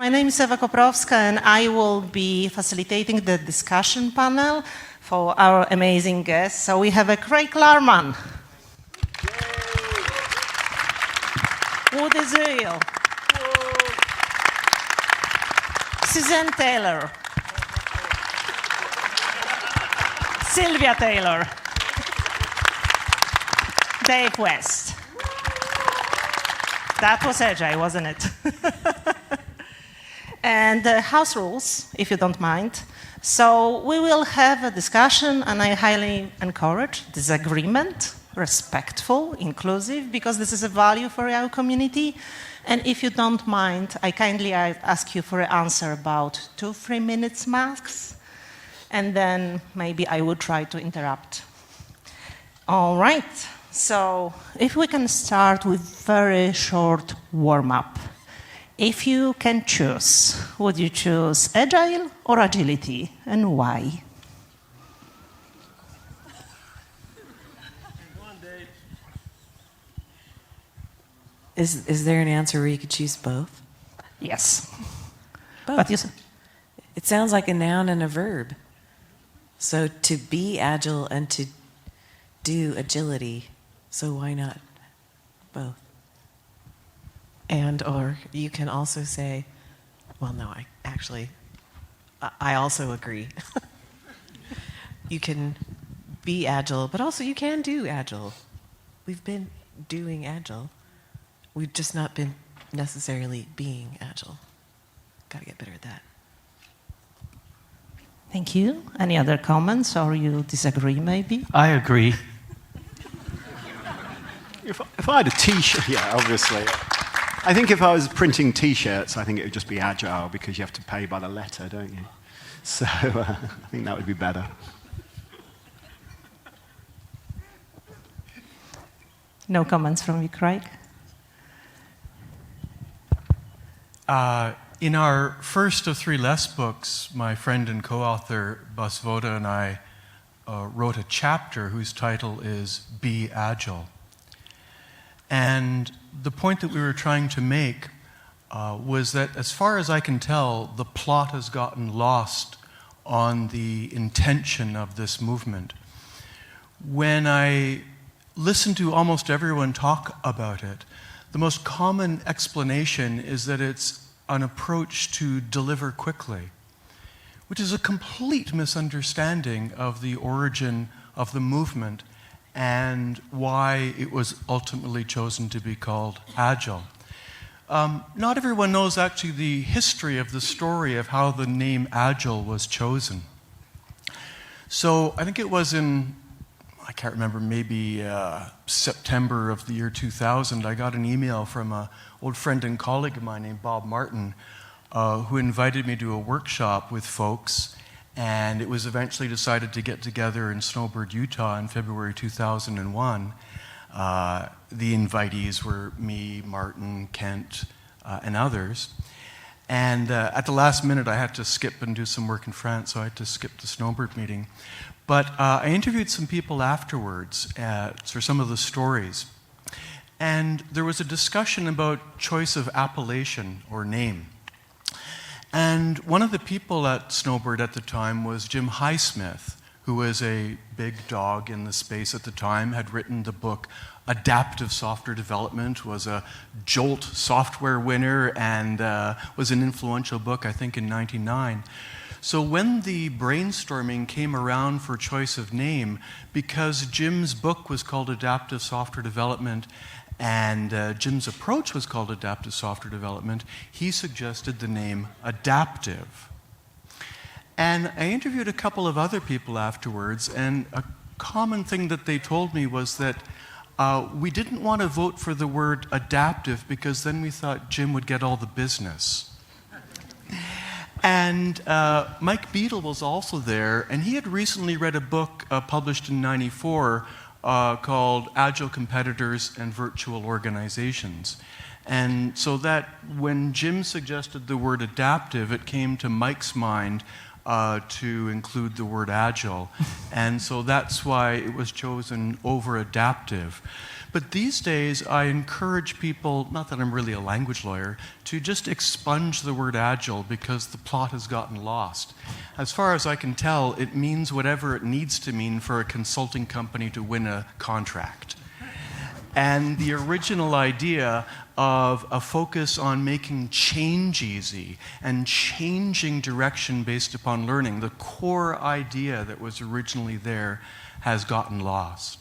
My name is Ewa Koprowska, and I will be facilitating the discussion panel for our amazing guests. So we have a Craig Larman, Woody Zuriel, Suzanne Taylor, Sylvia Taylor, Dave West. That was Agile, wasn't it? And house rules, if you don't mind. So we will have a discussion, and I highly encourage disagreement, respectful, inclusive, because this is a value for our community. And if you don't mind, I kindly ask you for an answer about 2-3 minutes max, and then maybe I will try to interrupt. All right, so if we can start with very short warm-up. If you can choose, would you choose Agile or Agility, and why? Is there an answer where you could choose both? Yes. Both. But you It sounds like a noun and a verb. So to be agile and to do agility, so why not both? And or you can also say, well, no, I also agree. You can be agile, but also you can do agile. We've been doing agile. We've just not been necessarily being agile. Got to get better at that. Thank you. Any other comments, or you disagree maybe? I agree. If I had a T-shirt, yeah, obviously. I think if I was printing T-shirts, I think it would just be Agile, because you have to pay by the letter, don't you? So I think that would be better. No comments from you, Craig? In our first of 3 less books, my friend and co-author Bas Voda and I wrote a chapter whose title is Be Agile. And the point that we were trying to make was that, as far as I can tell, the plot has gotten lost on the intention of this movement. When I listen to almost everyone talk about it, the most common explanation is that it's an approach to deliver quickly, which is a complete misunderstanding of the origin of the movement and why it was ultimately chosen to be called Agile. Not everyone knows actually the history of the story of how the name Agile was chosen. So I think it was in, I can't remember, maybe September of the year 2000, I got an email from an old friend and colleague of mine named Bob Martin, who invited me to a workshop with folks. And it was eventually decided to get together in Snowbird, Utah in February 2001. The invitees were me, Martin, Kent, and others. And at the last minute, I had to skip and do some work in France, so I had to skip the Snowbird meeting. But I interviewed some people afterwards for some of the stories. And there was a discussion about choice of appellation or name. And one of the people at Snowbird at the time was Jim Highsmith, who was a big dog in the space at the time, had written the book Adaptive Software Development, was a Jolt software winner, and was an influential book, I think, in '99. So when the brainstorming came around for choice of name, because Jim's book was called Adaptive Software Development, and Jim's approach was called Adaptive Software Development, he suggested the name Adaptive. And I interviewed a couple of other people afterwards, and a common thing that they told me was that we didn't want to vote for the word adaptive because then we thought Jim would get all the business. And Mike Beadle was also there, and he had recently read a book published in '94 called Agile Competitors and Virtual Organizations. And so that when Jim suggested the word adaptive, it came to Mike's mind to include the word agile. And so that's why it was chosen over adaptive. But these days, I encourage people, not that I'm really a language lawyer, to just expunge the word agile because the plot has gotten lost. As far as I can tell, it means whatever it needs to mean for a consulting company to win a contract. And the original idea of a focus on making change easy and changing direction based upon learning, the core idea that was originally there, has gotten lost.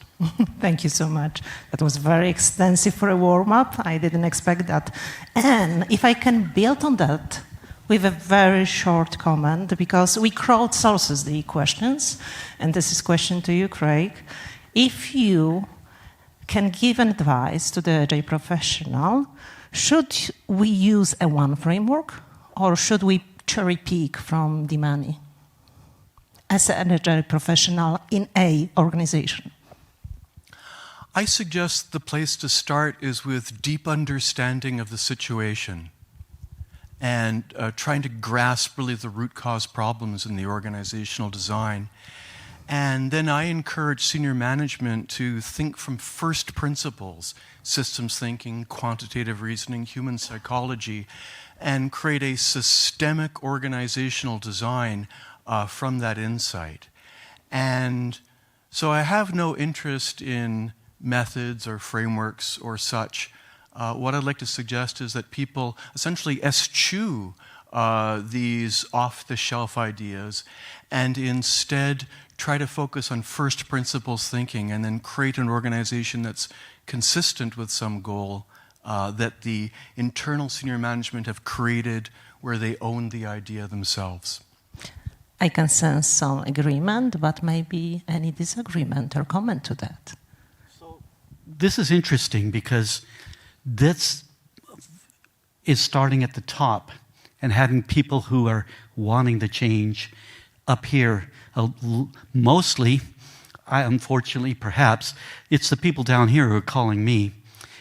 Thank you so much. That was very extensive for a warm-up. I didn't expect that. And if I can build on that with a very short comment, because we crowdsourced the questions, and this is a question to you, Craig. If you can give an advice to the agile professional, should we use a one framework or should we cherry pick from the many as an agile professional in a organization? I suggest the place to start is with deep understanding of the situation and trying to grasp really the root cause problems in the organizational design. And then I encourage senior management to think from first principles, systems thinking, quantitative reasoning, human psychology, and create a systemic organizational design from that insight. And so I have no interest in methods or frameworks or such. What I'd like to suggest is that people essentially eschew these off-the-shelf ideas and instead try to focus on first principles thinking and then create an organization that's consistent with some goal that the internal senior management have created where they own the idea themselves. I can sense some agreement, but maybe any disagreement or comment to that. So this is interesting because this is starting at the top and having people who are wanting the change up here. Mostly, unfortunately, perhaps, it's the people down here who are calling me.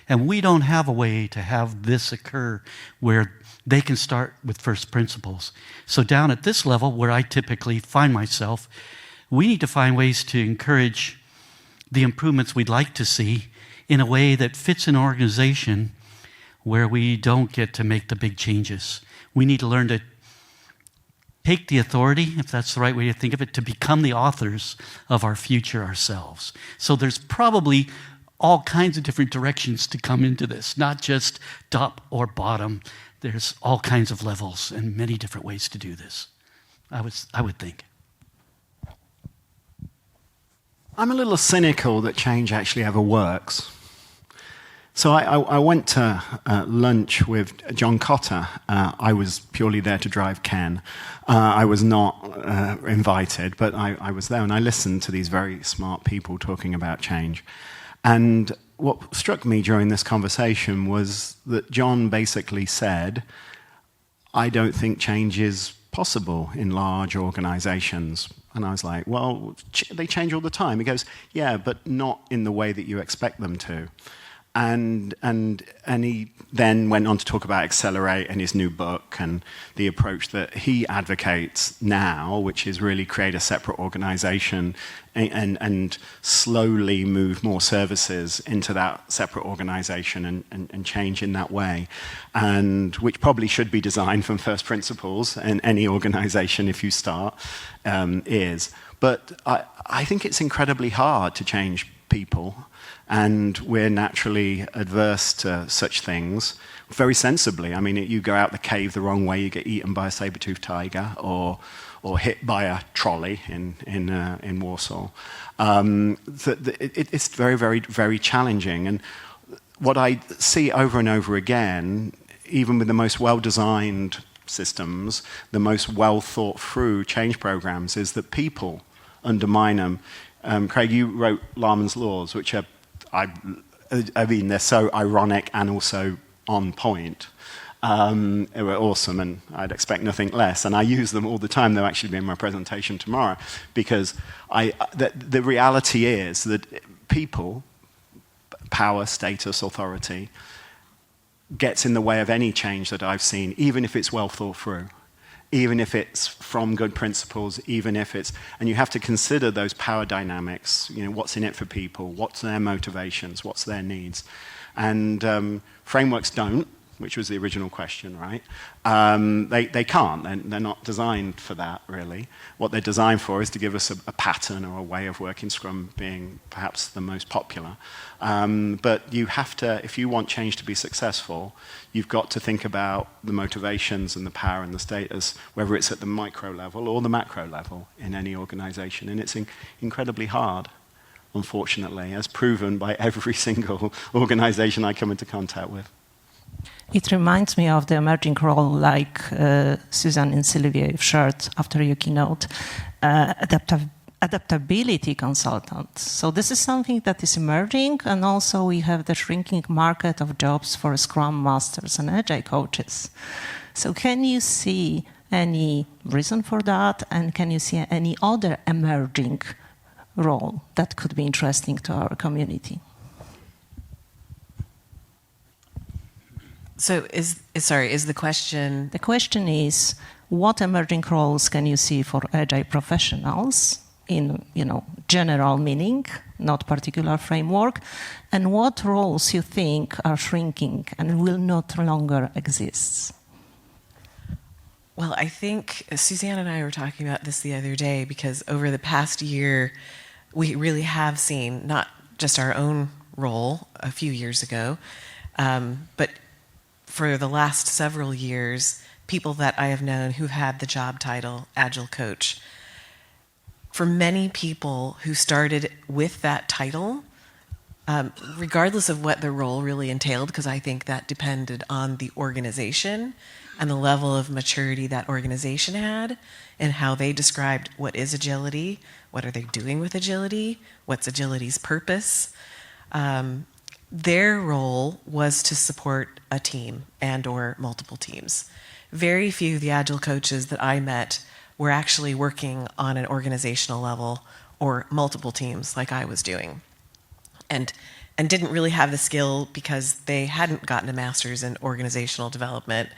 And we don't have a way to have this occur where they can start with first principles. So down at this level, where I typically find myself, we need to find ways to encourage the improvements we'd like to see in a way that fits an organization where we don't get to make the big changes. We need to learn to take the authority, if that's the right way to think of it, to become the authors of our future ourselves. So there's probably all kinds of different directions to come into this, not just top or bottom. There's all kinds of levels and many different ways to do this, I would think. I'm a little cynical that change actually ever works. So I went to lunch with John Cotter. I was purely there to drive Ken. I was not invited, but I was there and I listened to these very smart people talking about change. And what struck me during this conversation was that John basically said, I don't think change is possible in large organizations. And I was like, well, they change all the time. He goes, yeah, but not in the way that you expect them to. And he then went on to talk about Accelerate and his new book and the approach that he advocates now, which is really create a separate organization and slowly move more services into that separate organization and change in that way, and which probably should be designed from first principles, and any organization, if you start, is. But I think it's incredibly hard to change people. And we're naturally adverse to such things, very sensibly. I mean, you go out the cave the wrong way, you get eaten by a saber-toothed tiger, or hit by a trolley in Warsaw. It's very, very, very challenging. And what I see over and over again, even with the most well-designed systems, the most well-thought-through change programs, is that people undermine them. Craig, you wrote Lahmann's Laws, which are I mean, they're so ironic and also on point. They were awesome, and I'd expect nothing less. And I use them all the time. They'll actually be in my presentation tomorrow, because the reality is that people, power, status, authority, gets in the way of any change that I've seen, even if it's well thought through. even if it's from good principles, even if it's, and you have to consider those power dynamics, what's in it for people, what's their motivations, what's their needs. And frameworks don't, which was the original question, right? They can't. They're not designed for that, really. What they're designed for is to give us a pattern or a way of working, Scrum being perhaps the most popular. But you have to, if you want change to be successful, you've got to think about the motivations and the power and the status, whether it's at the micro level or the macro level in any organization. And it's incredibly hard, unfortunately, as proven by every single organization I come into contact with. It reminds me of the emerging role, like Susan and Sylvia shared after your keynote, adaptability consultant. So this is something that is emerging, and also we have the shrinking market of jobs for Scrum Masters and Agile coaches. So can you see any reason for that, and can you see any other emerging role that could be interesting to our community? So is the question... The question is, what emerging roles can you see for Agile professionals in, general meaning, not particular framework, and what roles you think are shrinking and will not longer exist? Well, I think Suzanne and I were talking about this the other day, because over the past year, we really have seen not just our own role a few years ago, but for the last several years, people that I have known who've had the job title Agile Coach. For many people who started with that title, regardless of what the role really entailed, because I think that depended on the organization and the level of maturity that organization had, and how they described what is agility, what are they doing with agility, what's agility's purpose. Their role was to support a team and or multiple teams. Very few of the Agile coaches that I met were actually working on an organizational level or multiple teams like I was doing. And didn't really have the skill because they hadn't gotten a master's in organizational development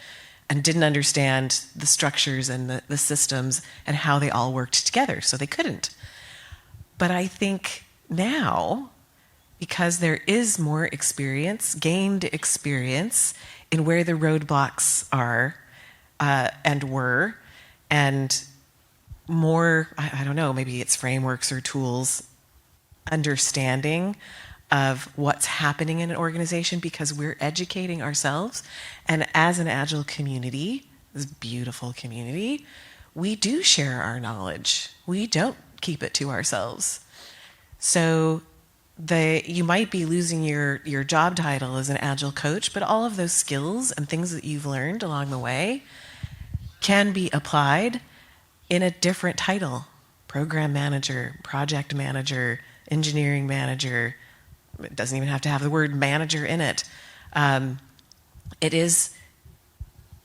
and didn't understand the structures and the systems and how they all worked together, so they couldn't. But I think now, because there is more experience, gained experience in where the roadblocks are and were, and more, I don't know, maybe it's frameworks or tools, understanding of what's happening in an organization, because we're educating ourselves. And as an Agile community, this beautiful community, we do share our knowledge. We don't keep it to ourselves. So you might be losing your job title as an Agile coach, but all of those skills and things that you've learned along the way can be applied in a different title. Program manager, project manager, engineering manager. It doesn't even have to have the word manager in it. It is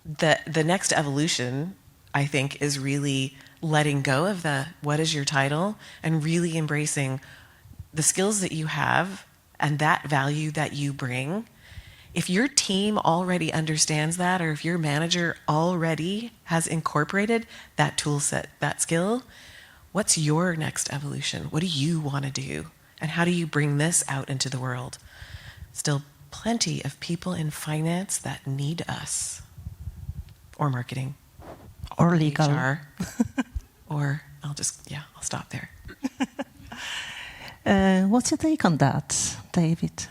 the next evolution, I think, is really letting go of the what is your title and really embracing the skills that you have and that value that you bring. If your team already understands that, or if your manager already has incorporated that tool set, that skill, what's your next evolution? What do you want to do? And how do you bring this out into the world? Still plenty of people in finance that need us. Or marketing. Or legal. HR. Or I'll stop there. What's your take on that, David?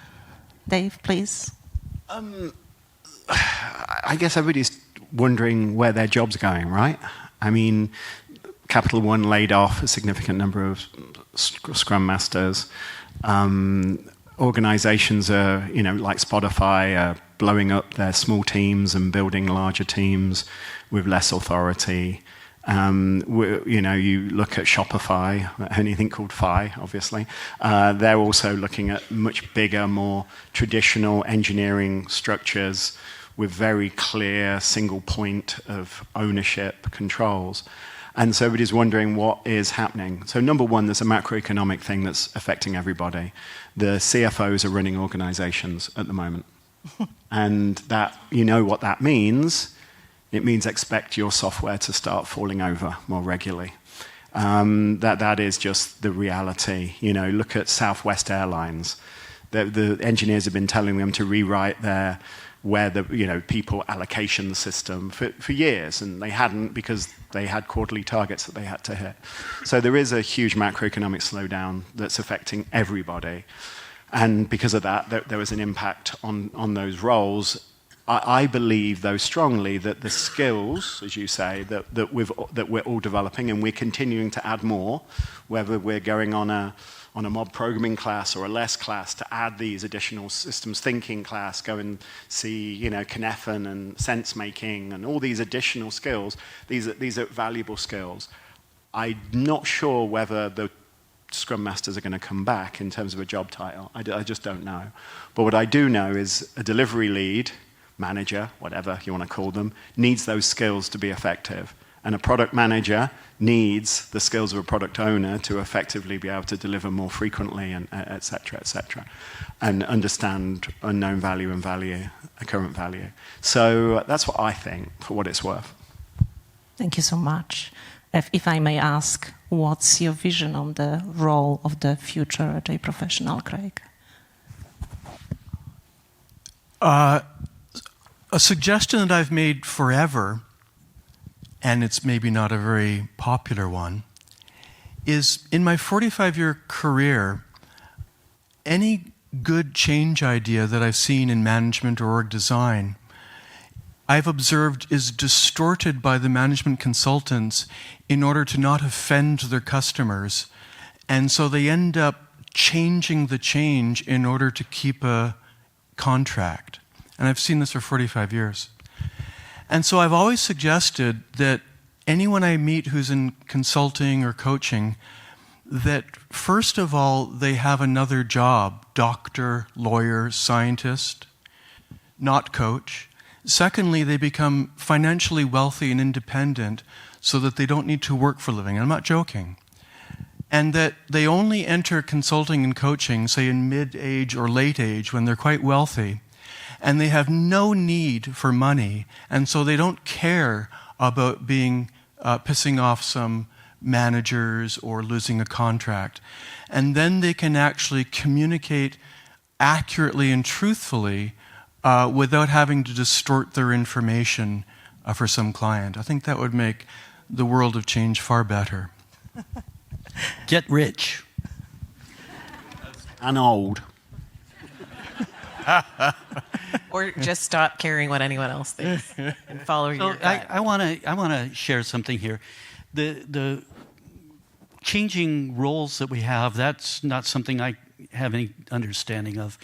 Dave, please. I guess everybody's wondering where their job's going, right? I mean, Capital One laid off a significant number of Scrum Masters. Organizations are, like Spotify, are blowing up their small teams and building larger teams with less authority. You look at Shopify, anything called Fi, obviously. They're also looking at much bigger, more traditional engineering structures with very clear single point of ownership controls. And so everybody's wondering what is happening. So number one, there's a macroeconomic thing that's affecting everybody. The CFOs are running organizations at the moment. And that, what that means It means expect your software to start falling over more regularly. That is just the reality. You know, look at Southwest Airlines. The engineers have been telling them to rewrite their people allocation system for years, and they hadn't because they had quarterly targets that they had to hit. So there is a huge macroeconomic slowdown that's affecting everybody. And because of that, there was an impact on those roles. I believe, though, strongly that the skills, as you say, that we're all developing, and we're continuing to add more, whether we're going on a mob programming class or a less class, to add these additional systems thinking class, go and see, Cynefin and sense making and all these additional skills. These are valuable skills. I'm not sure whether the Scrum Masters are going to come back in terms of a job title. I just don't know. But what I do know is a delivery lead, manager, whatever you want to call them, needs those skills to be effective. And a product manager needs the skills of a product owner to effectively be able to deliver more frequently, and et cetera, and understand unknown value and current value. So that's what I think, for what it's worth. Thank you so much. If I may ask, what's your vision on the role of the future Agile professional, Craig? A suggestion that I've made forever, and it's maybe not a very popular one, is in my 45-year career, any good change idea that I've seen in management or org design, I've observed is distorted by the management consultants in order to not offend their customers. And so they end up changing the change in order to keep a contract. And I've seen this for 45 years. And so I've always suggested that anyone I meet who's in consulting or coaching, that first of all, they have another job, doctor, lawyer, scientist, not coach. Secondly, they become financially wealthy and independent so that they don't need to work for a living. I'm not joking. And that they only enter consulting and coaching, say in mid-age or late age, when they're quite wealthy, and they have no need for money, and so they don't care about pissing off some managers or losing a contract. And then they can actually communicate accurately and truthfully without having to distort their information for some client. I think that would make the world of change far better. Get rich. And old. Or just stop caring what anyone else thinks and follow your gut. I want to share something here. The changing roles that we have, that's not something I have any understanding of.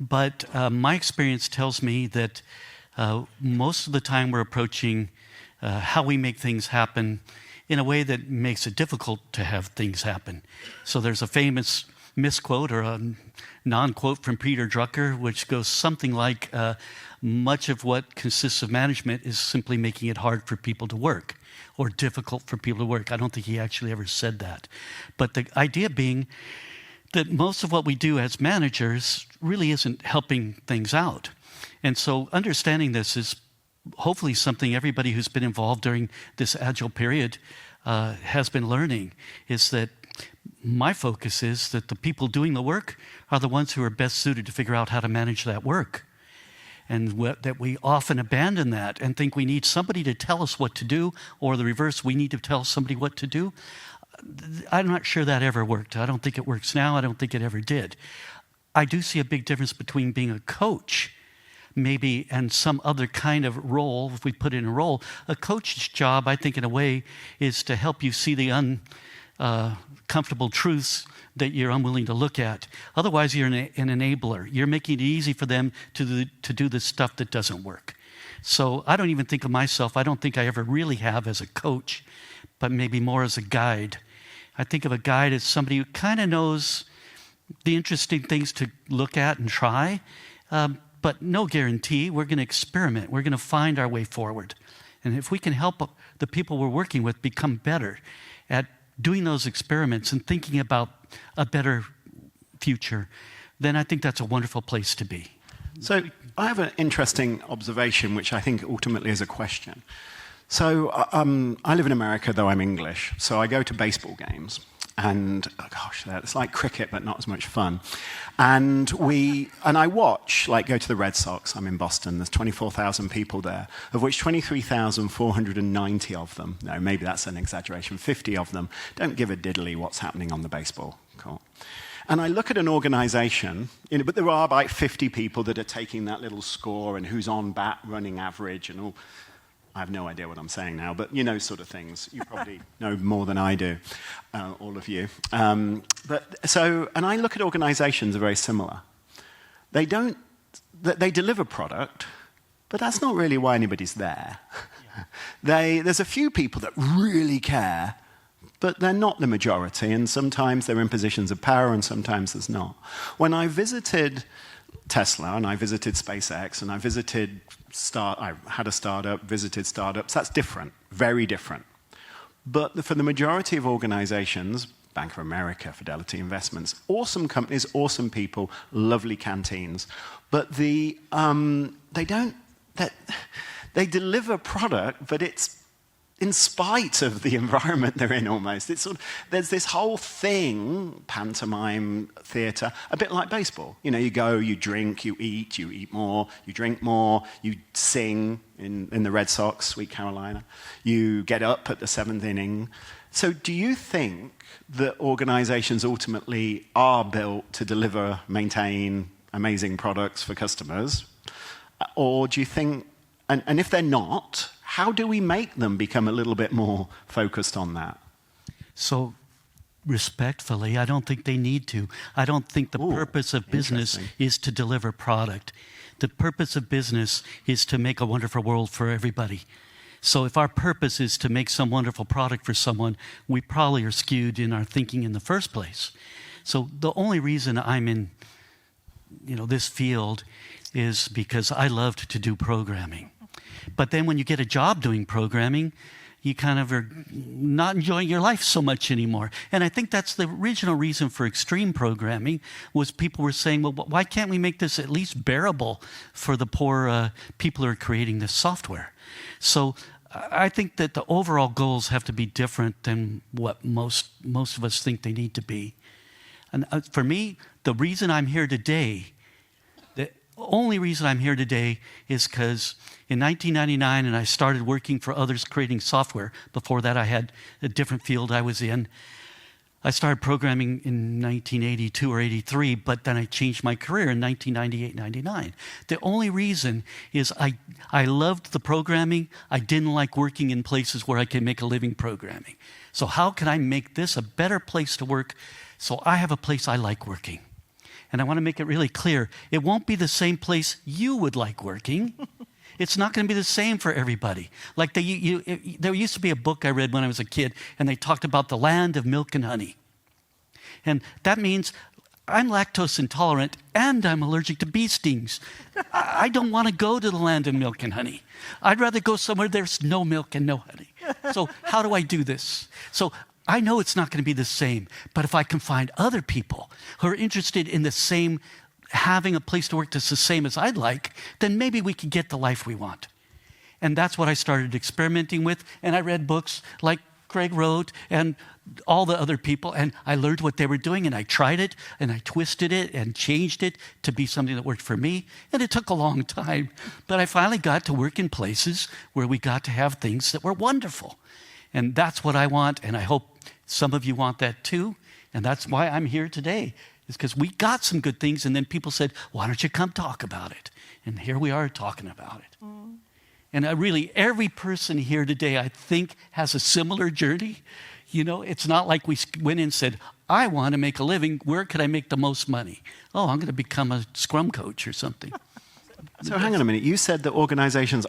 But my experience tells me that most of the time we're approaching how we make things happen in a way that makes it difficult to have things happen. So there's a famous misquote or a non-quote from Peter Drucker, which goes something like, much of what consists of management is simply making it hard for people to work or difficult for people to work. I don't think he actually ever said that. But the idea being that most of what we do as managers really isn't helping things out. And so understanding this is hopefully something everybody who's been involved during this Agile period has been learning, is that my focus is that the people doing the work are the ones who are best suited to figure out how to manage that work. And that we often abandon that and think we need somebody to tell us what to do, or the reverse, we need to tell somebody what to do. I'm not sure that ever worked. I don't think it works now. I don't think it ever did. I do see a big difference between being a coach, maybe, and some other kind of role, if we put in a role. A coach's job, I think, in a way, is to help you see the uncomfortable truths that you're unwilling to look at. Otherwise, you're an enabler. You're making it easy for them to do the stuff that doesn't work. So I don't even think of myself, I don't think I ever really have as a coach, but maybe more as a guide. I think of a guide as somebody who kind of knows the interesting things to look at and try, but no guarantee. We're going to experiment. We're going to find our way forward. And if we can help the people we're working with become better at doing those experiments and thinking about a better future, then I think that's a wonderful place to be. So I have an interesting observation, which I think ultimately is a question. So I live in America, though I'm English. So I go to baseball games. And, oh gosh, it's like cricket, but not as much fun. And I watch, like, go to the Red Sox. I'm in Boston. There's 24,000 people there, of which 23,490 of them, no, maybe that's an exaggeration, 50 of them don't give a diddly what's happening on the baseball court. And I look at an organization, but there are like 50 people that are taking that little score and who's on bat, running average, and all. I have no idea what I'm saying now, but you know, sort of things. You probably know more than I do, all of you. And I look at organizations are very similar. They deliver product, but that's not really why anybody's there. Yeah. There's a few people that really care, but they're not the majority, and sometimes they're in positions of power, and sometimes there's not. When I visited Tesla, and I visited SpaceX, and I had a startup, visited startups. That's different, very different. But for the majority of organizations, Bank of America, Fidelity Investments, awesome companies, awesome people, lovely canteens. But they deliver product, but it's in spite of the environment they're in almost. There's this whole thing, pantomime, theatre, a bit like baseball. You know, you go, you drink, you eat more, you drink more, you sing in the Red Sox, Sweet Carolina. You get up at the 7th inning. So do you think that organizations ultimately are built to deliver, maintain amazing products for customers? Or do you think, and if they're not, how do we make them become a little bit more focused on that? So, respectfully, I don't think they need to. I don't think the purpose of business is to deliver product. The purpose of business is to make a wonderful world for everybody. So if our purpose is to make some wonderful product for someone, we probably are skewed in our thinking in the first place. So the only reason I'm in, this field is because I loved to do programming. But then when you get a job doing programming, you kind of are not enjoying your life so much anymore. And I think that's the original reason for extreme programming, was people were saying, well, why can't we make this at least bearable for the poor people who are creating this software? So I think that the overall goals have to be different than what most of us think they need to be. And for me, the reason I'm here today, the only reason I'm here today is because in 1999, and I started working for others creating software. Before that, I had a different field I was in. I started programming in 1982 or 83, but then I changed my career in 1998, 99. The only reason is I loved the programming. I didn't like working in places where I could make a living programming. So how can I make this a better place to work so I have a place I like working? And I want to make it really clear, it won't be the same place you would like working. It's not going to be the same for everybody. Like there used to be a book I read when I was a kid, and they talked about the land of milk and honey. And that means I'm lactose intolerant and I'm allergic to bee stings. I don't want to go to the land of milk and honey. I'd rather go somewhere there's no milk and no honey. So how do I do this? So I know it's not going to be the same, but if I can find other people who are interested in the same, having a place to work that's the same as I'd like, then maybe we can get the life we want. And that's what I started experimenting with. And I read books like Craig wrote and all the other people, and I learned what they were doing, and I tried it, and I twisted it and changed it to be something that worked for me. And it took a long time, but I finally got to work in places where we got to have things that were wonderful. And that's what I want, and I hope some of you want that too. And that's why I'm here today, is because we got some good things, and then people said, why don't you come talk about it? And here we are talking about it. Mm. And really, every person here today, I think, has a similar journey. It's not like we went in and said, I want to make a living. Where could I make the most money? Oh, I'm going to become a Scrum coach or something. So hang on a minute. You said that organizations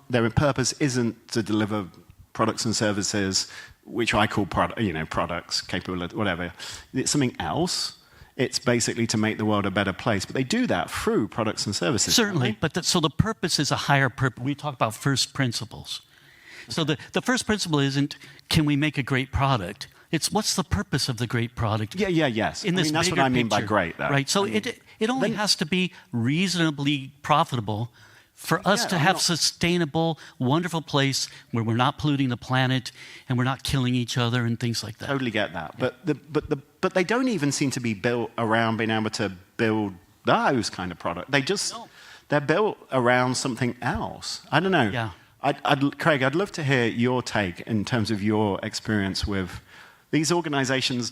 their purpose isn't to deliver products and services, which I call products, capability, whatever. It's something else. It's basically to make the world a better place. But they do that through products and services. Certainly. But so the purpose is a higher purpose. We talk about first principles. Okay. So the first principle isn't, can we make a great product? It's what's the purpose of the great product? Yes. That's what I mean by great, though. Right. So It only Then- has to be reasonably profitable for us Yeah, to I'm have not- sustainable, wonderful place where we're not polluting the planet and we're not killing each other and things like that. Totally get that. But they don't even seem to be built around being able to build those kind of products. They're built around something else. I don't know. Yeah. Craig, I'd love to hear your take in terms of your experience with these organizations.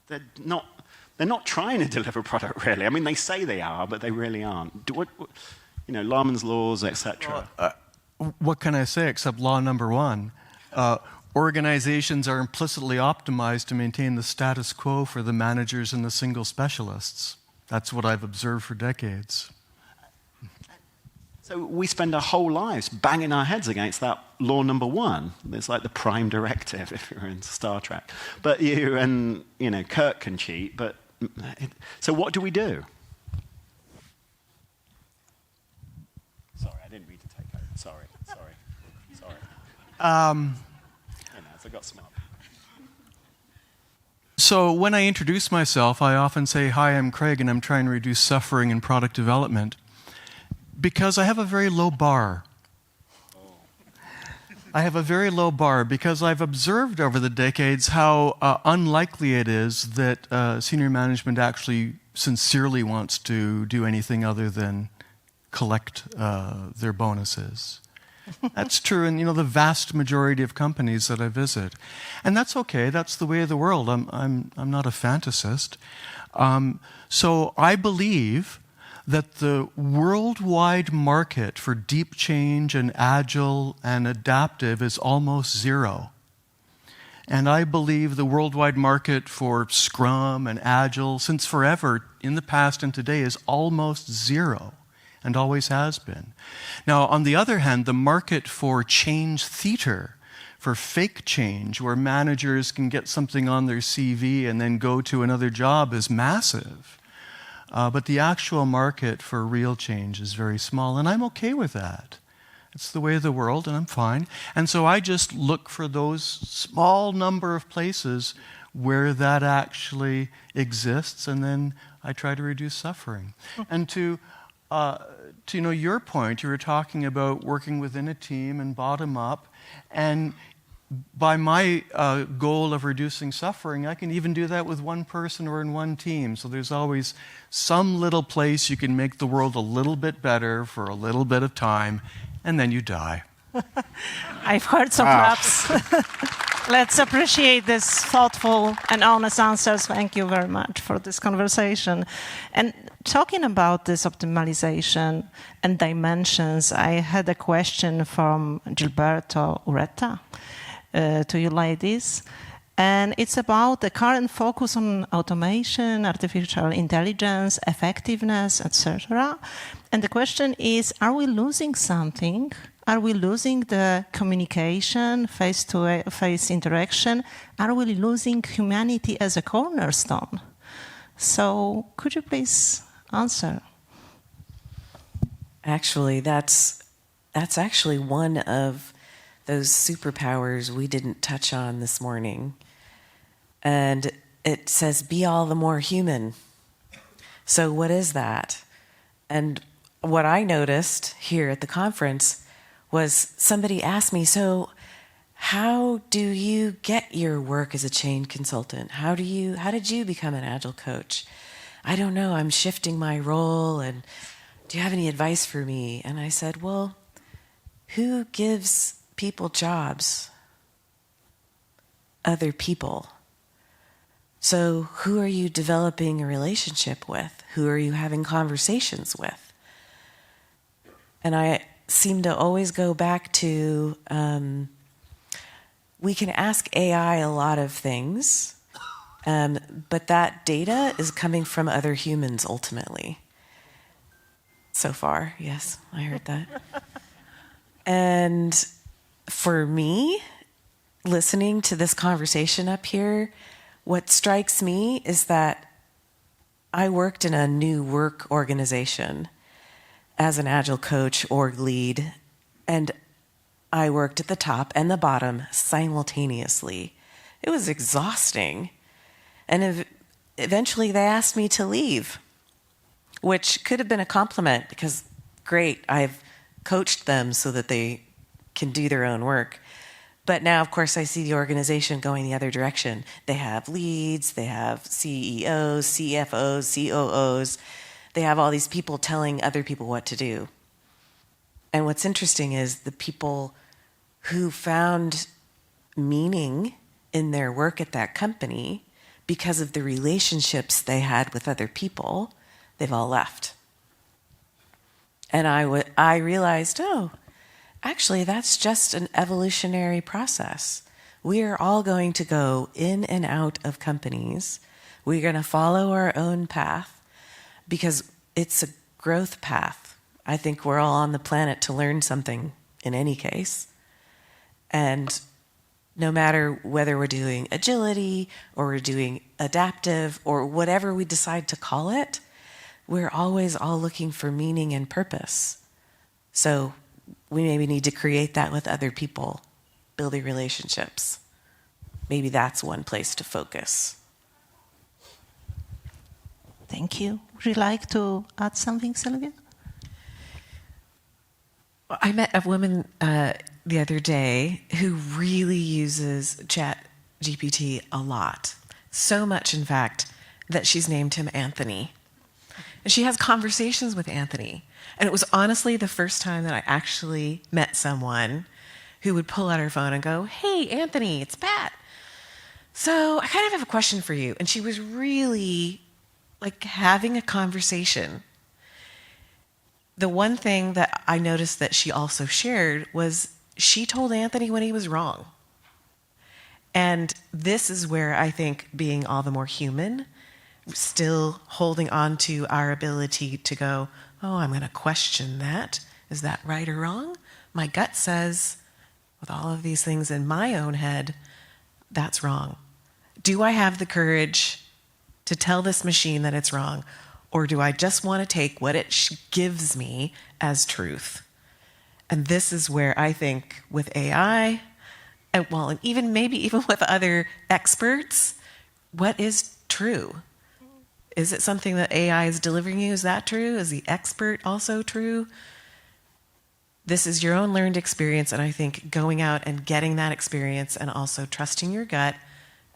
They're not trying to deliver product, really. I mean, they say they are, but they really aren't. Larman's laws, etc. What can I say except law number one? Organizations are implicitly optimized to maintain the status quo for the managers and the single specialists. That's what I've observed for decades. So we spend our whole lives banging our heads against that law number one. It's like the prime directive if you're in Star Trek. But Kirk can cheat. So what do we do? Sorry, I didn't mean to take over. Sorry. I got smart. So when I introduce myself, I often say, "Hi, I'm Craig, and I'm trying to reduce suffering in product development," because I have a very low bar. I have a very low bar because I've observed over the decades how unlikely it is that senior management actually sincerely wants to do anything other than collect their bonuses. That's true in the vast majority of companies that I visit, and that's okay. That's the way of the world. I'm not a fantasist, so I believe that the worldwide market for deep change and agile and adaptive is almost zero. And I believe the worldwide market for Scrum and Agile, since forever, in the past and today, is almost zero and always has been. Now, on the other hand, the market for change theater, for fake change, where managers can get something on their CV and then go to another job, is massive. But the actual market for real change is very small, and I'm okay with that. It's the way of the world, and I'm fine. And so I just look for those small number of places where that actually exists, and then I try to reduce suffering. And to your point, you were talking about working within a team and bottom up, and by my goal of reducing suffering, I can even do that with one person or in one team. So there's always some little place you can make the world a little bit better for a little bit of time, and then you die. I've heard so perhaps let's appreciate this thoughtful and honest answers. Thank you very much for this conversation. And talking about this optimization and dimensions, I had a question from Gilberto Ureta to you ladies. And it's about the current focus on automation, artificial intelligence, effectiveness, etc. And the question is, are we losing something? Are we losing the communication, face-to-face interaction? Are we losing humanity as a cornerstone? So could you please answer? Actually, that's actually one of those superpowers we didn't touch on this morning. And it says, be all the more human. So what is that? And what I noticed here at the conference was somebody asked me, so how do you get your work as a change consultant? How did you become an Agile coach? I don't know, I'm shifting my role, and do you have any advice for me? And I said, well, who gives people jobs? Other people. So who are you developing a relationship with? Who are you having conversations with? And I seem to always go back to, we can ask AI a lot of things, but that data is coming from other humans ultimately. So far, yes, I heard that. And for me, listening to this conversation up here, what strikes me is that I worked in a new work organization as an Agile coach, org lead, and I worked at the top and the bottom simultaneously. It was exhausting. And eventually they asked me to leave. which could have been a compliment because, great, I've coached them so that they can do their own work. But now, of course, I see the organization going the other direction. They have leads, they have CEOs, CFOs, COOs. They have all these people telling other people what to do. And what's interesting is the people who found meaning in their work at that company because of the relationships they had with other people, they've all left. And I realized, oh, actually, that's just an evolutionary process. We are all going to go in and out of companies. We're going to follow our own path because it's a growth path. I think we're all on the planet to learn something in any case. And no matter whether we're doing agility or we're doing adaptive or whatever we decide to call it, we're always all looking for meaning and purpose. So we maybe need to create that with other people, building relationships. Maybe that's one place to focus. Thank you. Would you like to add something, Sylvia? I met a woman the other day who really uses ChatGPT a lot. So much, in fact, that she's named him Anthony. And she has conversations with Anthony. And it was honestly the first time that I actually met someone who would pull out her phone and go, "Hey, Anthony, it's Pat. So I kind of have a question for you." And she was really like having a conversation. The one thing that I noticed that she also shared was she told Anthony when he was wrong. And this is where I think being all the more human, still holding on to our ability to go, oh, I'm going to question that. Is that right or wrong? My gut says, with all of these things in my own head, that's wrong. Do I have the courage to tell this machine that it's wrong? Or do I just want to take what it gives me as truth? And this is where I think with AI, and even with other experts, what is true? Is it something that AI is delivering you? Is that true? Is the expert also true? This is your own learned experience, and I think going out and getting that experience and also trusting your gut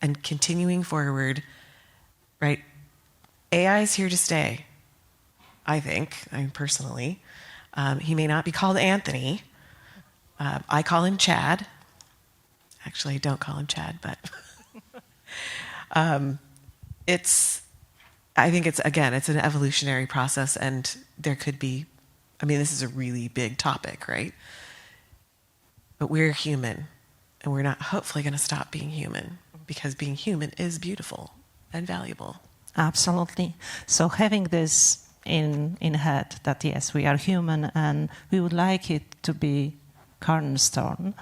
and continuing forward, right? AI is here to stay, I mean, personally. He may not be called Anthony. I call him Chad. Actually, I don't call him Chad, but I think it's an evolutionary process, and there could be, this is a really big topic, right? But we're human, and we're not hopefully going to stop being human, because being human is beautiful and valuable. Absolutely. So having this in head that yes, we are human and we would like it to be cornerstone.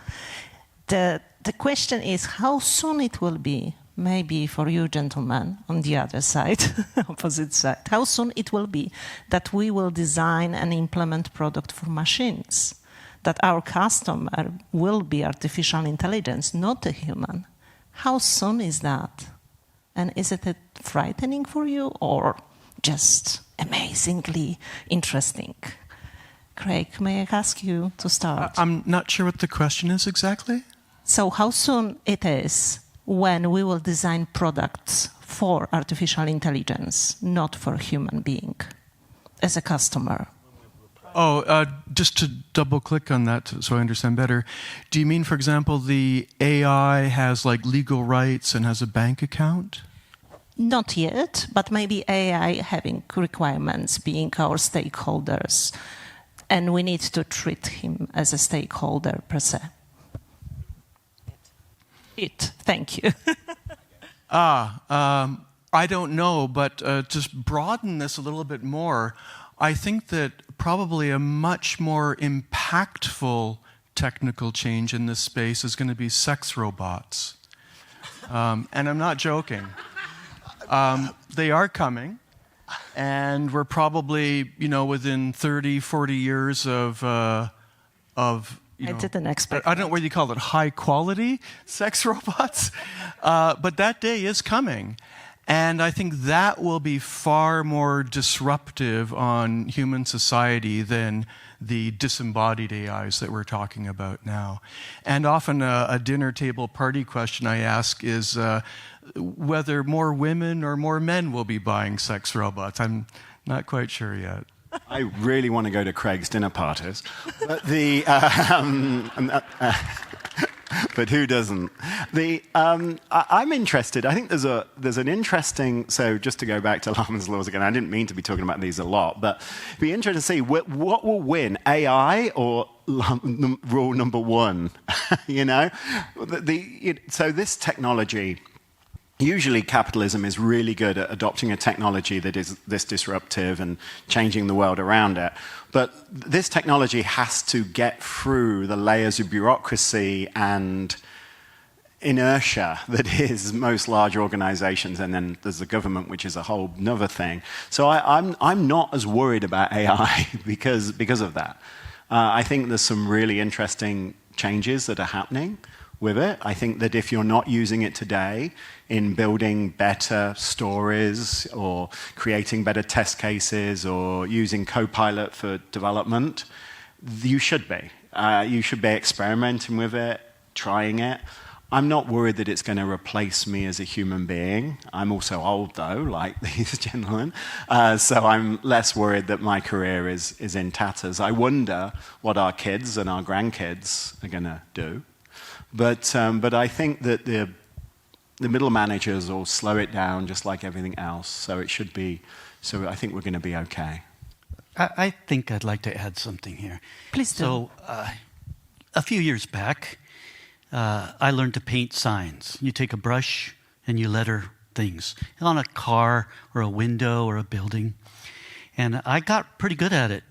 The question is how soon it will be, maybe for you gentlemen on the other side, opposite side, how soon it will be that we will design and implement product for machines, that our customer will be artificial intelligence, not a human. How soon is that? And is it frightening for you or just amazingly interesting? Craig, may I ask you to start? I'm not sure what the question is exactly. So how soon it is when we will design products for artificial intelligence, not for human being, as a customer? Oh, just to double click on that so I understand better. Do you mean, for example, the AI has like legal rights and has a bank account? Not yet, but maybe AI having requirements, being our stakeholders, and we need to treat him as a stakeholder per se. Thank you. I don't know, but just broaden this a little bit more. I think that probably a much more impactful technical change in this space is going to be sex robots. And I'm not joking. They are coming, and we're probably, within 30, 40 years of I didn't expect I don't know whether you call it high quality sex robots, but that day is coming. And I think that will be far more disruptive on human society than the disembodied AIs that we're talking about now. And often a dinner table party question I ask is whether more women or more men will be buying sex robots. I'm not quite sure yet. I really want to go to Craig's dinner parties, but but who doesn't? I'm interested. I think there's an interesting. So just to go back to Lamar's laws again, I didn't mean to be talking about these a lot, but it'd be interesting to see what will win, AI or rule number one. You know, so this technology. Usually capitalism is really good at adopting a technology that is this disruptive and changing the world around it. But this technology has to get through the layers of bureaucracy and inertia that is most large organizations, and then there's the government, which is a whole other thing. So I'm not as worried about AI because of that. I think there's some really interesting changes that are happening with it. I think that if you're not using it today in building better stories or creating better test cases or using Copilot for development, you should be. You should be experimenting with it, trying it. I'm not worried that it's going to replace me as a human being. I'm also old, though, like these gentlemen. So I'm less worried that my career is in tatters. I wonder what our kids and our grandkids are going to do. But I think that the middle managers will slow it down just like everything else. So it should be. So I think we're going to be okay. I think I'd like to add something here. Please do. So a few years back, I learned to paint signs. You take a brush and you letter things on a car or a window or a building. And I got pretty good at it.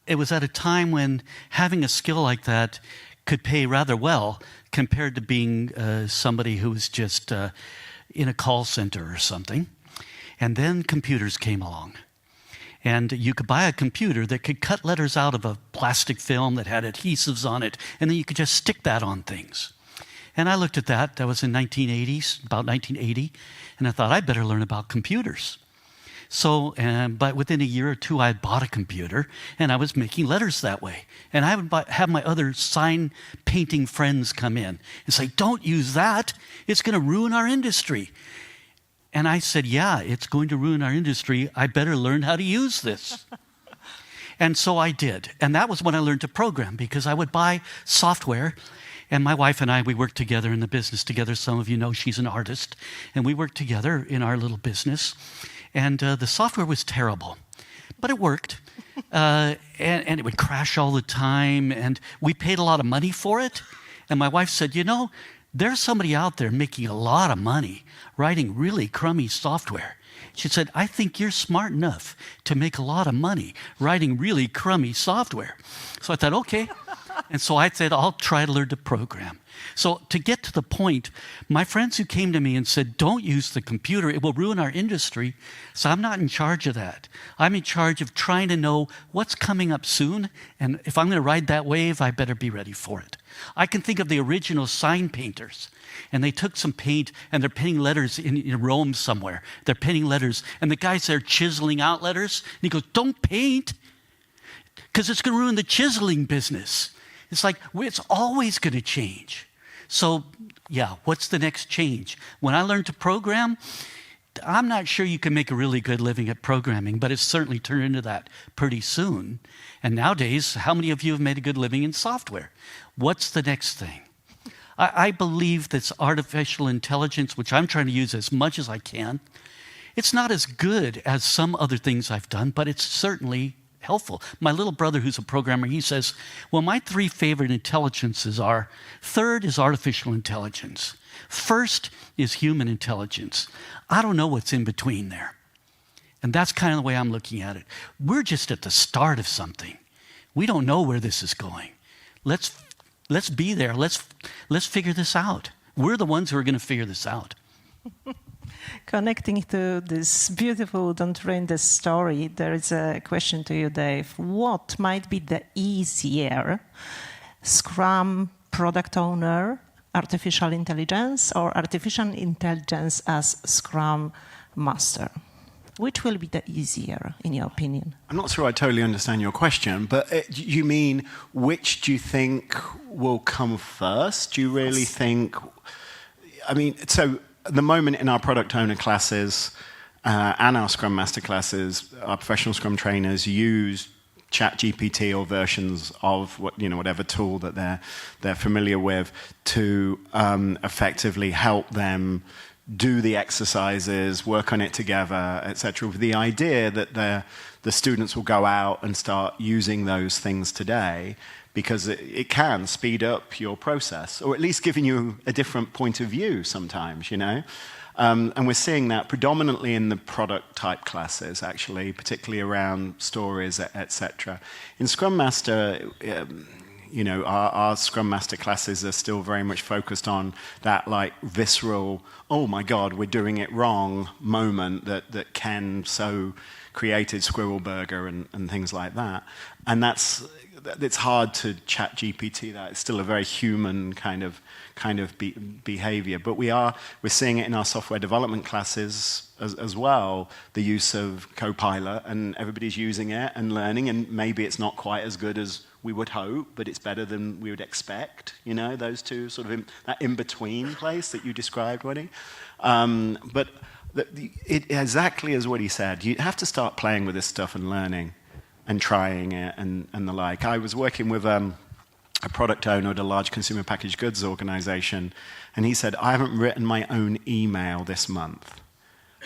It was at a time when having a skill like that could pay rather well compared to being somebody who was just in a call center or something. And then computers came along. And you could buy a computer that could cut letters out of a plastic film that had adhesives on it, and then you could just stick that on things. And I looked at that. That was in 1980s, about 1980, and I thought, I better learn about computers. So, but within a year or two, I had bought a computer, and I was making letters that way. And I would have my other sign painting friends come in and say, don't use that. It's going to ruin our industry. And I said, yeah, it's going to ruin our industry. I better learn how to use this. And so I did. And that was when I learned to program, because I would buy software. And my wife and I, we worked together in the business together. Some of you know she's an artist. And we worked together in our little business. And the software was terrible, but it worked. And it would crash all the time. And we paid a lot of money for it. And my wife said, you know, there's somebody out there making a lot of money writing really crummy software. She said, I think you're smart enough to make a lot of money writing really crummy software. So I thought, okay. And so I said, I'll try to learn to program. So to get to the point, my friends who came to me and said, don't use the computer, it will ruin our industry. So I'm not in charge of that. I'm in charge of trying to know what's coming up soon. And if I'm going to ride that wave, I better be ready for it. I can think of the original sign painters. And they took some paint and they're painting letters in Rome somewhere. They're painting letters. And the guy's there chiseling out letters. And he goes, don't paint, because it's going to ruin the chiseling business. It's like, it's always going to change. So, yeah, what's the next change? When I learned to program, I'm not sure you can make a really good living at programming, but it's certainly turned into that pretty soon. And nowadays, how many of you have made a good living in software? What's the next thing? I believe this artificial intelligence, which I'm trying to use as much as I can, it's not as good as some other things I've done, but it's certainly helpful. My little brother, who's a programmer, he says, well, my three favorite intelligences are, third is artificial intelligence. First is human intelligence. I don't know what's in between there. And that's kind of the way I'm looking at it. We're just at the start of something. We don't know where this is going. Let's be there. Let's figure this out. We're the ones who are going to figure this out. Connecting to this beautiful Don't Ruin This story, there is a question to you, Dave. What might be the easier, Scrum product owner, artificial intelligence, or artificial intelligence as Scrum Master? Which will be the easier, in your opinion? I'm not sure I totally understand your question, but you mean which do you think will come first? Do you really think... I mean, so at the moment in our product owner classes and our Scrum Master classes, our professional Scrum trainers use ChatGPT or versions of whatever tool that they're familiar with to effectively help them do the exercises, work on it together, etc., with the idea that the students will go out and start using those things today because it can speed up your process, or at least giving you a different point of view sometimes, and we're seeing that predominantly in the product type classes, actually, particularly around stories, etc. In Scrum Master, our Scrum Master classes are still very much focused on that visceral, oh my God, we're doing it wrong moment that Ken so created Squirrel Burger and things like that. And it's hard to chat GPT that. It's still a very human kind of behavior. But we're seeing it in our software development classes as well, the use of Copilot, and everybody's using it and learning, and maybe it's not quite as good as we would hope, but it's better than we would expect, those two sort of that in-between place that you described, Woody. But exactly as Woody said, you have to start playing with this stuff and learning and trying it and the like. I was working with a product owner at a large consumer packaged goods organization, and he said, I haven't written my own email this month.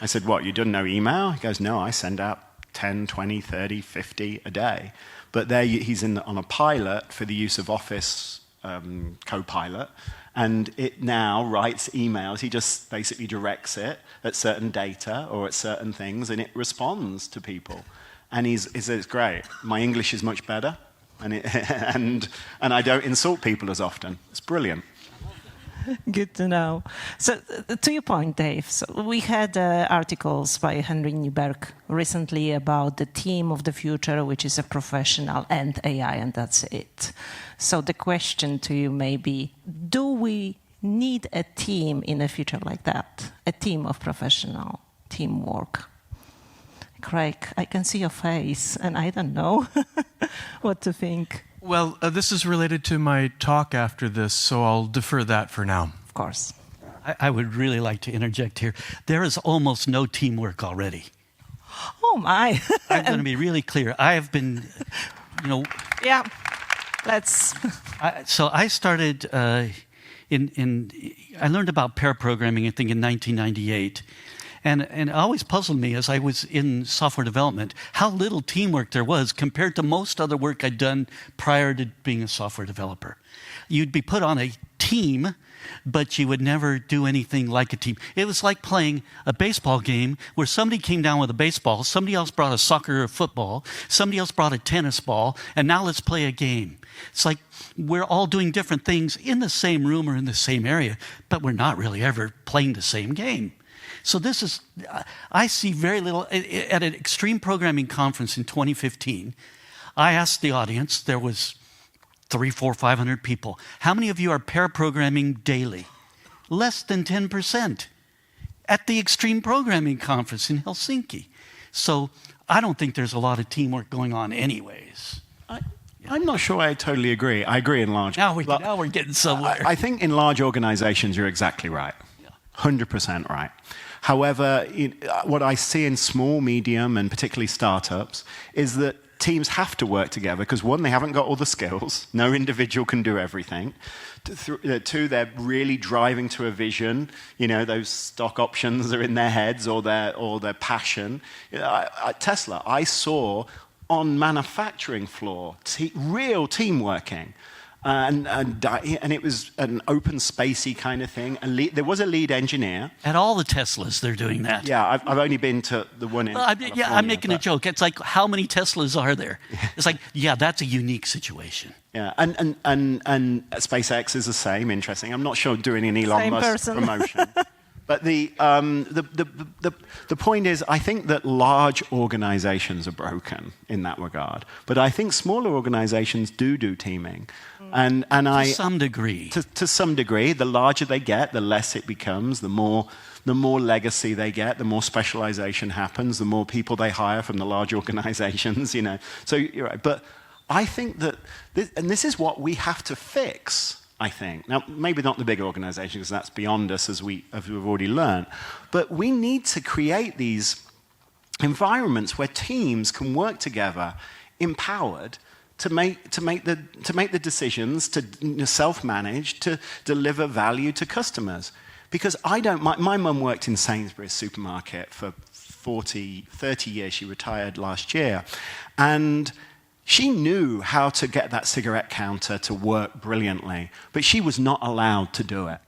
I said, what, you don't know email? He goes, no, I send out 10, 20, 30, 50 a day. But there he's on a pilot for the use of Office Copilot, and it now writes emails. He just basically directs it at certain data or at certain things, and it responds to people. And he says, it's great. My English is much better, and I don't insult people as often. It's brilliant. Good to know. So, to your point, Dave, so we had articles by Henry Newberg recently about the team of the future, which is a professional and AI, and that's it. So the question to you may be, do we need a team in the future like that? A team of professional teamwork? Craig, I can see your face, and I don't know what to think. Well, this is related to my talk after this, so I'll defer that for now. Of course. I would really like to interject here. There is almost no teamwork already. Oh, my. I'm going to be really clear. I have been, Yeah, let's... So I started I learned about pair programming, I think, in 1998. And it always puzzled me as I was in software development how little teamwork there was compared to most other work I'd done prior to being a software developer. You'd be put on a team, but you would never do anything like a team. It was like playing a baseball game where somebody came down with a baseball, somebody else brought a soccer or football, somebody else brought a tennis ball, and now let's play a game. It's like we're all doing different things in the same room or in the same area, but we're not really ever playing the same game. So this is, I see very little. At an extreme programming conference in 2015, I asked the audience, there was 300, 400, 500 people, how many of you are pair programming daily? Less than 10% at the extreme programming conference in Helsinki. So I don't think there's a lot of teamwork going on anyways. I'm not sure I totally agree. I agree in large... Now we're getting somewhere. I think in large organizations, you're exactly right. 100% right. However, what I see in small, medium, and particularly startups is that teams have to work together because, one, they haven't got all the skills. No individual can do everything. Two, they're really driving to a vision. Those stock options are in their heads or their passion. At Tesla, I saw on manufacturing floor real team working. And it was an open spacey kind of thing. There was a lead engineer. At all the Teslas, they're doing that. Yeah, I've only been to the one in California. I'm making a joke. It's like, how many Teslas are there? It's like, yeah, that's a unique situation. Yeah, and SpaceX is the same. Interesting. I'm not sure doing an Elon Musk promotion. But the point is, I think that large organizations are broken in that regard. But I think smaller organizations do teaming. And to some degree. To some degree. The larger they get, the less it becomes, the more legacy they get, the more specialization happens, the more people they hire from the large organizations, So you're right. But I think that, this is what we have to fix, I think. Now, maybe not the big organizations, because that's beyond us, as we've already learned. But we need to create these environments where teams can work together, empowered, to make the decisions, to self-manage, to deliver value to customers. Because my mum worked in Sainsbury's supermarket for 30 years. She retired last year. And she knew how to get that cigarette counter to work brilliantly, but she was not allowed to do it.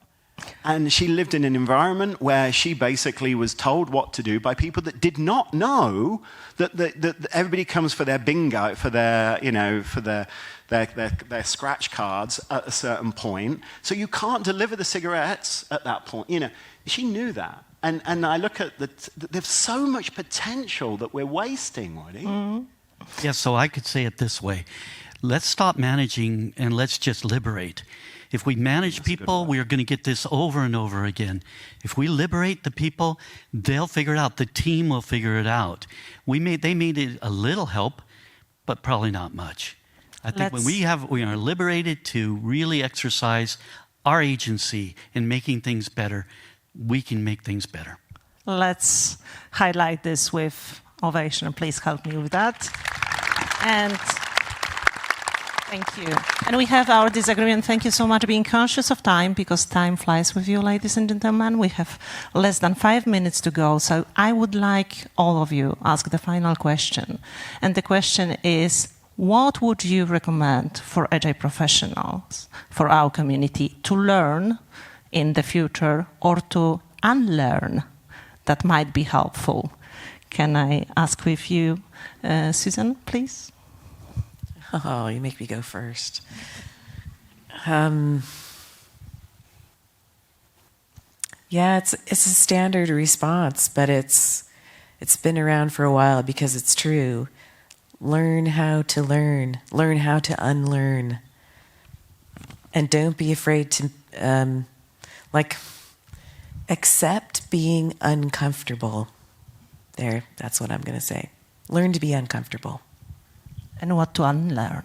And she lived in an environment where she basically was told what to do by people that did not know that everybody comes for their bingo, for their scratch cards at a certain point. So you can't deliver the cigarettes at that point. She knew that. And I look at there's so much potential that we're wasting, Woody. Mm-hmm. Yeah, so I could say it this way. Let's stop managing and let's just liberate. If we manage people, we are going to get this over and over again. If we liberate the people, they'll figure it out. The team will figure it out. They made it a little help, but probably not much. I think when we are liberated to really exercise our agency in making things better, we can make things better. Let's highlight this with ovation. Please help me with that. And thank you. And we have our disagreement. Thank you so much for being conscious of time, because time flies with you, ladies and gentlemen. We have less than 5 minutes to go. So I would like all of you ask the final question. And the question is, what would you recommend for Agile professionals, for our community, to learn in the future or to unlearn that might be helpful? Can I ask with you, Susan, please? Oh, you make me go first. Yeah, it's a standard response, but it's been around for a while because it's true. Learn how to learn. Learn how to unlearn. And don't be afraid to, accept being uncomfortable. There, that's what I'm going to say. Learn to be uncomfortable. And what to unlearn?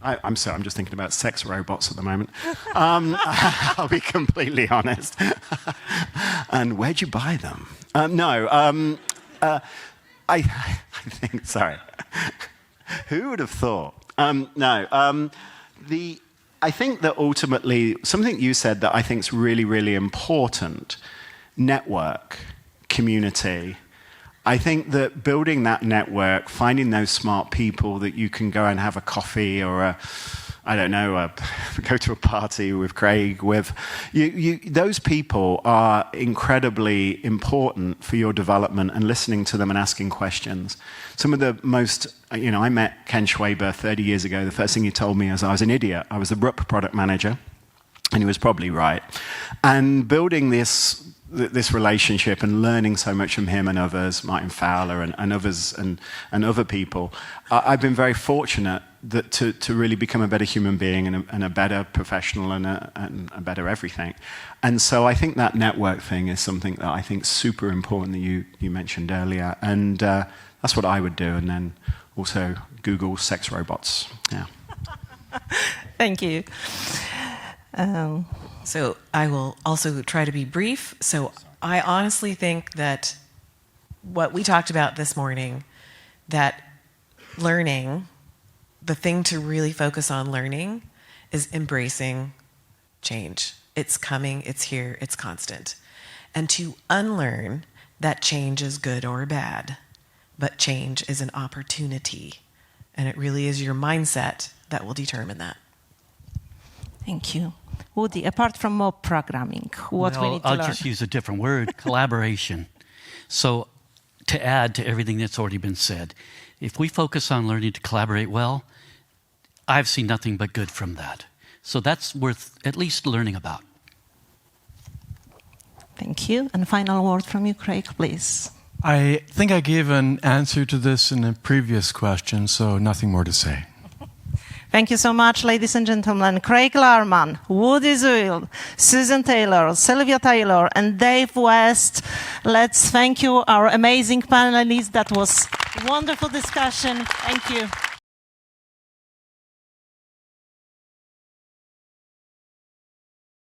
I'm sorry, I'm just thinking about sex robots at the moment. I'll be completely honest. And where'd you buy them? I think, sorry. Who would have thought? I think that ultimately, something you said that I think is really, really important, network, community. I think that building that network, finding those smart people that you can go and have a coffee or go to a party with Craig with, those people are incredibly important for your development, and listening to them and asking questions. Some of the most, I met Ken Schwaber 30 years ago. The first thing he told me is I was an idiot. I was the RUP product manager, and he was probably right. And building this relationship and learning so much from him and others, Martin Fowler and others and other people, I've been very fortunate that to really become a better human being and a better professional and a better everything. And so I think that network thing is something that I think is super important that you mentioned earlier. And that's what I would do. And then also Google sex robots. Yeah. Thank you. So I will also try to be brief. So I honestly think that what we talked about this morning, that learning, the thing to really focus on learning is embracing change. It's coming, it's here, it's constant. And to unlearn that change is good or bad, but change is an opportunity. And it really is your mindset that will determine that. Thank you. Woody, apart from mob programming, what we need to learn? I'll just use a different word, collaboration. So to add to everything that's already been said, if we focus on learning to collaborate well, I've seen nothing but good from that. So that's worth at least learning about. Thank you. And final word from you, Craig, please. I think I gave an answer to this in a previous question, so nothing more to say. Thank you so much, ladies and gentlemen. Craig Larman, Woody Zuil, Susan Taylor, Sylvia Taylor, and Dave West. Let's thank you, our amazing panelists. That was a wonderful discussion. Thank you.